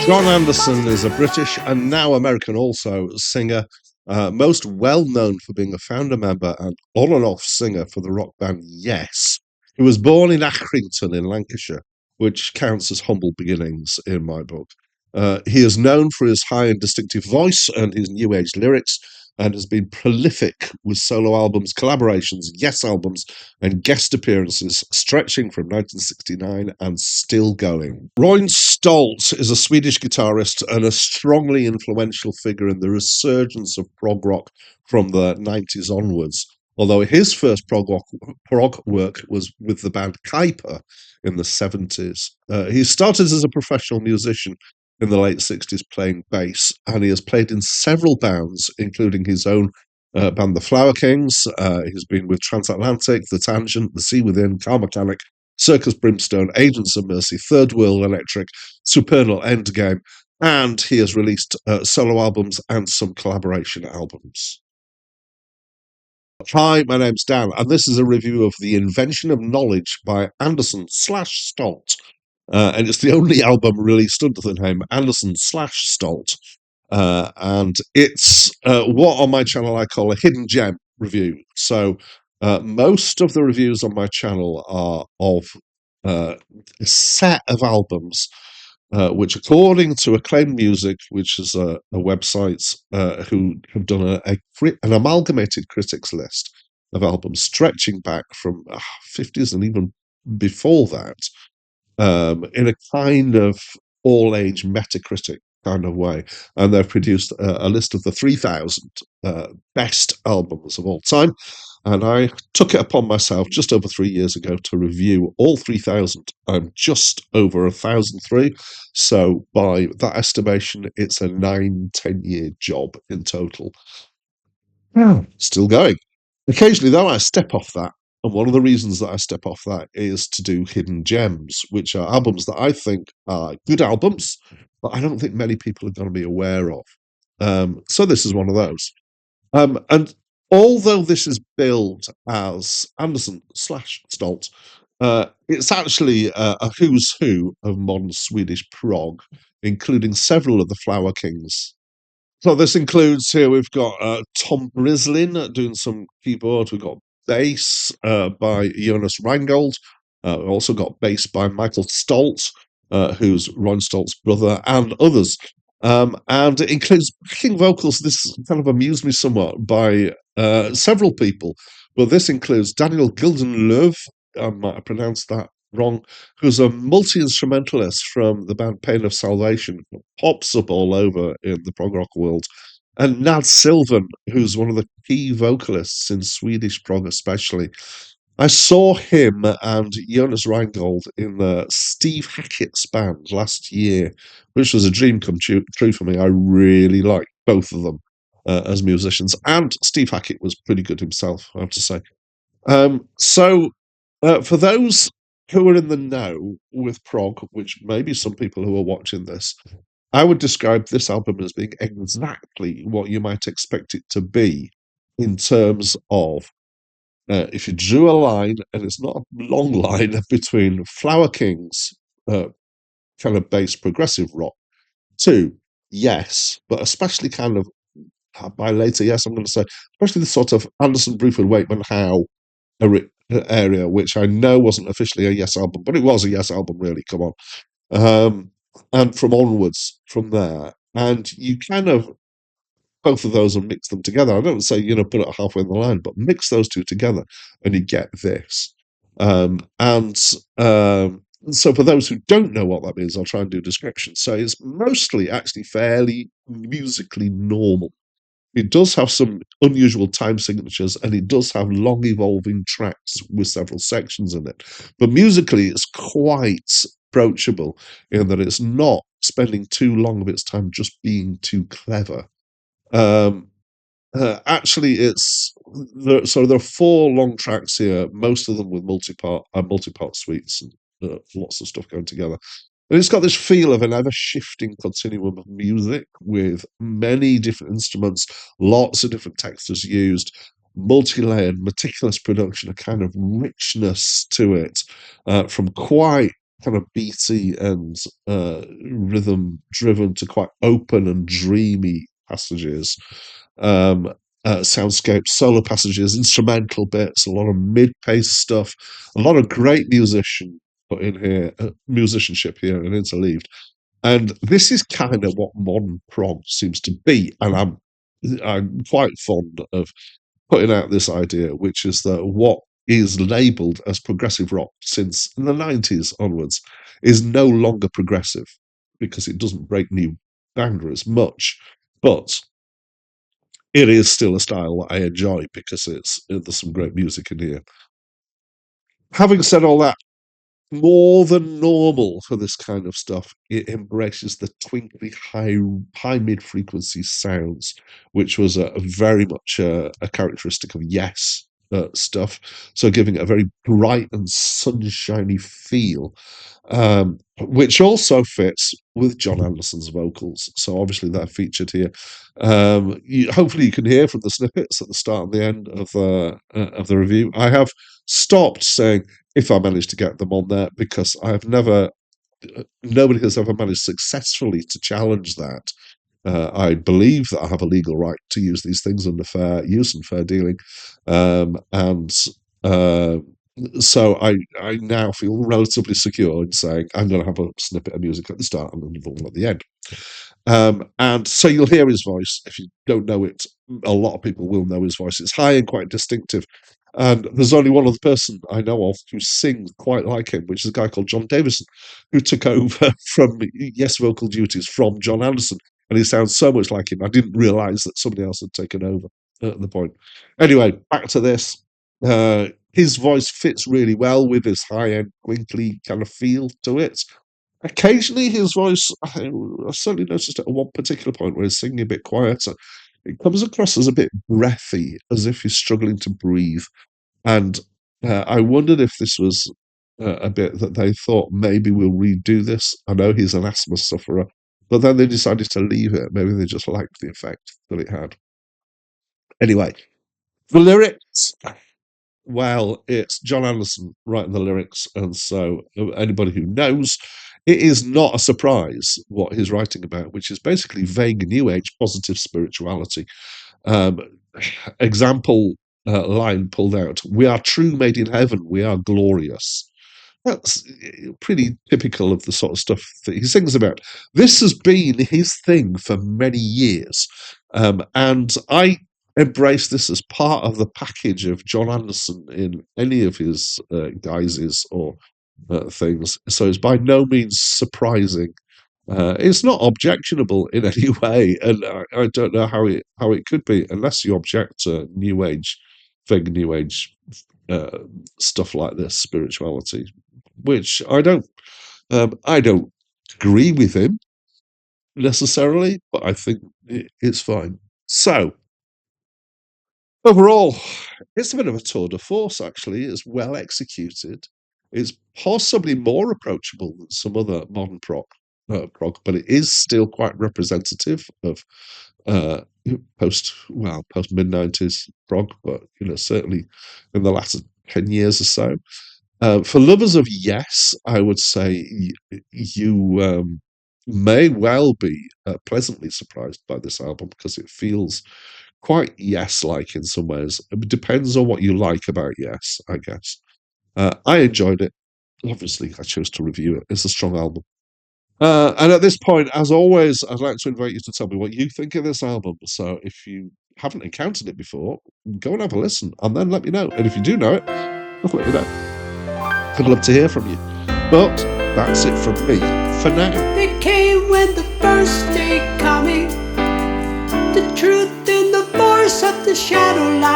John Anderson is a British and now American also singer, most well known for being a founder member and on and off singer for the rock band Yes. He was born in Accrington in Lancashire, which counts as humble beginnings in my book. He is known for his high and distinctive voice and his new age lyrics, and has been prolific with solo albums, collaborations, Yes albums, and guest appearances stretching from 1969 and still going. Roy Stolt is a Swedish guitarist and a strongly influential figure in the resurgence of prog rock from the 90s onwards. Although his first prog work was with the band Kuiper in the 70s. He started as a professional musician in the late 60s playing bass, and he has played in several bands, including his own band, the Flower Kings. He's been with Transatlantic, The Tangent, The Sea Within, Car Mechanic, Circus Brimstone, Agents of Mercy, Third World Electric, Supernal Endgame, and he has released solo albums and some collaboration albums. Hi, my name's Dan, and this is a review of The Invention of Knowledge by Anderson/Stolt. And it's the only album released under the name Anderson/Stolt. And it's what on my channel I call a hidden gem review. So most of the reviews on my channel are of a set of albums which, according to Acclaim Music, which is a website who have done an amalgamated critics list of albums stretching back from 50s and even before that, in a kind of all-age Metacritic kind of way. And they've produced a list of the 3,000 best albums of all time. And I took it upon myself just over 3 years ago to review all 3,000. I'm just over 1,003. So by that estimation, it's a 9-10 year job in total. Still going. Occasionally, though, I step off that. And one of the reasons that I step off that is to do hidden gems, which are albums that I think are good albums, but I don't think many people are going to be aware of. So this is one of those. And although this is billed as Anderson/Stolt, it's actually a who's who of modern Swedish prog, including several of the Flower Kings. So this includes here we've got Tom Brislin doing some keyboard. We've got bass by Jonas Reingold. We've also got bass by Michael Stolt, who's Ron Stolt's brother, and others. And it includes backing vocals. This kind of amused me somewhat by several people. But this includes Daniel Gildenlöv, I might have pronounced that wrong, who's a multi-instrumentalist from the band Pain of Salvation, who pops up all over in the prog rock world. And Nad Sylvan, who's one of the key vocalists in Swedish prog especially. I saw him and Jonas Reingold in the Steve Hackett's band last year, which was a dream come true for me. I really liked both of them as musicians, and Steve Hackett was pretty good himself, I have to say. So for those who are in the know with prog, which maybe some people who are watching this, I would describe this album as being exactly what you might expect it to be in terms of if you drew a line, and it's not a long line, between Flower Kings, kind of bass progressive rock, to Yes, but especially kind of by later Yes, I'm going to say, especially the sort of Anderson, Bruford, Wakeman, Howe area, which I know wasn't officially a Yes album, but it was a Yes album, really. Come on. And from onwards from there, and you kind of both of those and mix them together. I don't say, put it halfway in the line, but mix those two together and you get this. And so for those who don't know what that means, I'll try and do a description. So it's mostly actually fairly musically normal. It does have some unusual time signatures, and it does have long evolving tracks with several sections in it. But musically, it's quite approachable in that it's not spending too long of its time just being too clever. Actually, so there are 4 long tracks here, most of them with multi-part suites and lots of stuff going together. And it's got this feel of an ever-shifting continuum of music with many different instruments, lots of different textures used, multi-layered, meticulous production, a kind of richness to it, from quite kind of beaty and rhythm driven to quite open and dreamy passages, um, soundscapes, solo passages, instrumental bits, a lot of mid-paced stuff, a lot of great musicianship here and interleaved. And this is kind of what modern prog seems to be, and I'm quite fond of putting out this idea, which is that what is labelled as progressive rock since the 90s onwards is no longer progressive because it doesn't break new boundaries much, but it is still a style that I enjoy because there's some great music in here. Having said all that, more than normal for this kind of stuff, it embraces the twinkly high mid frequency sounds, which was a very much a characteristic of Yes stuff. So giving it a very bright and sunshiny feel, which also fits with John Anderson's vocals. So obviously they're featured here. Hopefully you can hear from the snippets at the start and the end of the review. I have stopped saying if I manage to get them on there, because nobody has ever managed successfully to challenge that. I believe that I have a legal right to use these things under fair use and fair dealing, and so I now feel relatively secure in saying I'm going to have a snippet of music at the start and another one at the end. And so you'll hear his voice. If you don't know it, a lot of people will know his voice. It's high and quite distinctive. And there's only one other person I know of who sings quite like him, which is a guy called John Davison, who took over from Yes vocal duties from John Anderson. And he sounds so much like him. I didn't realise that somebody else had taken over at the point. Anyway, back to this. His voice fits really well with his high-end, twinkly kind of feel to it. Occasionally, his voice, I certainly noticed at one particular point where he's singing a bit quieter, it comes across as a bit breathy, as if he's struggling to breathe. And I wondered if this was a bit that they thought maybe we'll redo this. I know he's an asthma sufferer, but then they decided to leave it. Maybe they just liked the effect that it had. Anyway, the lyrics. Well, it's John Anderson writing the lyrics, and so anybody who knows, it is not a surprise what he's writing about, which is basically vague New Age positive spirituality. Um, example line pulled out: "We are true, made in heaven. We are glorious." That's pretty typical of the sort of stuff that he sings about. This has been his thing for many years, and I embrace this as part of the package of John Anderson in any of his guises or things. So it's by no means surprising. It's not objectionable in any way, and I don't know how it could be unless you object to New Age, vague New Age uh, stuff like this, spirituality, which I don't. I don't agree with him necessarily, but I think it's fine. So overall, it's a bit of a tour de force. Actually, it's well executed. It's possibly more approachable than some other modern prog, but it is still quite representative of uh, post mid-90s prog, but certainly in the latter 10 years or so. For lovers of Yes, I would say you may well be pleasantly surprised by this album because it feels quite Yes-like in some ways. It depends on what you like about Yes, I guess. I enjoyed it. Obviously, I chose to review it. It's a strong album. And at this point, as always, I'd like to invite you to tell me what you think of this album. So if you haven't encountered it before, go and have a listen and then let me know. And if you do know it, let me know. I'd love to hear from you. But that's it from me for now. They came when the first day coming, the truth in the voice of the shadow light.